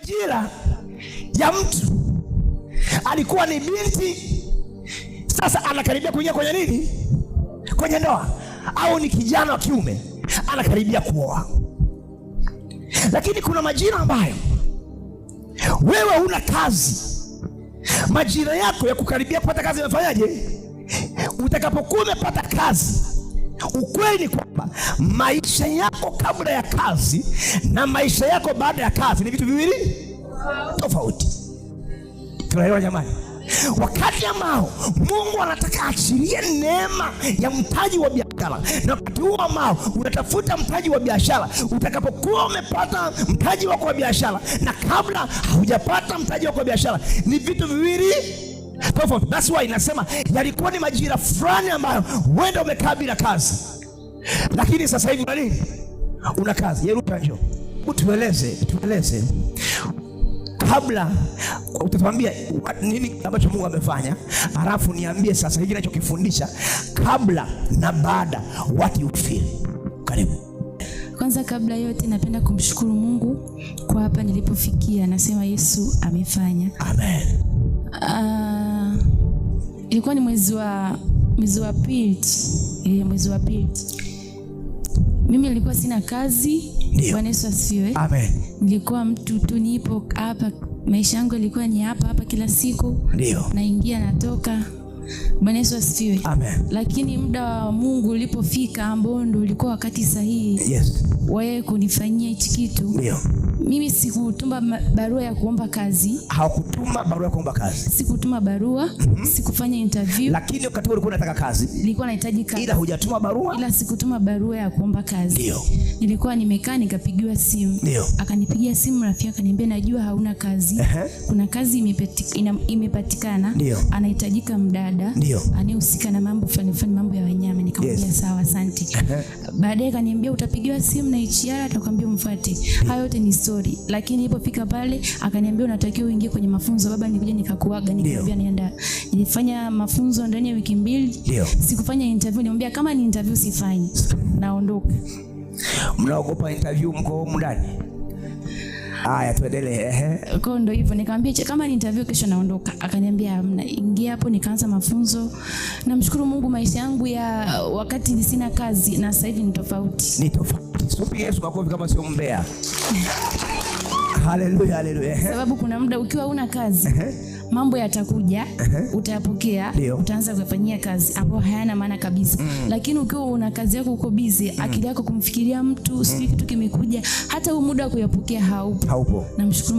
majira ya mtu alikuwa ni binti, sasa anakaribia kuingia kwenye nini? Kwenye ndoa. Au ni kijana wa kiume anakaribia kuoa. Lakini kuna majira ambayo wewe huna kazi, majira yako ya kukaribia kupata kazi yamefanyaje? Utakapokuwa umepata kazi, ukweli ni kwamba maisha yako kabla ya kazi na maisha yako baada ya kazi ni vitu viwili tofauti. Tunaelewa jamani? Wakati ambao Mungu anataka achilie neema ya mtaji wa biashara, na wakati huo ambao unatafuta mtaji wa biashara, utakapokuwa umepata mtaji wako wa biashara na kabla haujapata mtaji wako wa biashara ni vitu viwili tofauti. That's why inasema yalikuwa ni majira fulani ambayo wewe umekaa bila kazi, lakini sasa hivi nini? Una kazi. Yeruka, njoo tueleze kabla, utatuambia nini ambacho Mungu amefanya, alafu niambie sasa hivi ninachokifundisha kabla na baada, what you feel. Karibu. Kwanza kabla yote napenda kumshukuru Mungu kwa hapa nilipofikia. Nasema Yesu amefanya. Amen. Ilikuwa ni mwezi wa pili. Mwezi wa pili. Mimi nilikuwa sina kazi. Bwana Yesu asifiwe. Amen. Nilikuwa mtu tu, nipo hapa, maisha yangu yalikuwa ni hapa kila siku. Ndio. Naingia natoka. Bwana Yesu asifiwe. Amen. Lakini muda wa Mungu ulipofika, ambao ndio ulikuwa wakati sahihi, yes, wewe kunifanyia hichi kitu. Ndio. Mimi sikutuma barua ya kuomba kazi. Hawakutuma barua ya kuomba kazi. Sikutuma barua, sikufanya interview. Lakini wakati ulikuwa unataka kazi. Nilikuwa nahitaji kazi. Ila hujatuma barua? Ila sikutuma barua ya kuomba kazi. Ndio. Nilikuwa nimekaa nikapigiwa simu. Ndio. Akanipigia simu rafiki, akaniambia najua hauna kazi. Kuna kazi imepatikana. Anahitajika mdada anayehusika na mambo fulani, mambo ya wanyama. Nikamwambia sawa, asante. Baadaye akaniambia utapigiwa simu na HR, atakwambia umfuate. Hayo yote ni story. Lakini ilipofika pale akaniambia unatakiwa uingie kwenye mafunzo. Baba, nilikuja nikakuaga, nikamwambia nienda. Nilifanya mafunzo ndani ya wiki 2. Sikufanya interview. Nilimwambia kama ni interview sifanyi, naondoka. Mnaogopa interview, mko huko ndani? Haya, tuendelee. Kwa ndo hivyo nikamwambia kama ni interview kesho naondoka. Akaniambia hamna, ingia hapo. Nikaanza mafunzo. Namshukuru Mungu, maisha yangu ya wakati sina kazi na sasa hivi ni tofauti. Ni tofauti. Supi Yesu makofi kama sio mbea. Haleluya, haleluya. Sababu kuna muda ukiwa una kazi, mambo yatakuja, utayapokea, utaanza kufanyia kazi ambayo hayana maana kabisa. Lakini ukiwa una kazi yako, uko busy, akili yako kumfikiria mtu, sio kitu kimekuja, hata muda wa kuyapokea haupo. Namshukuru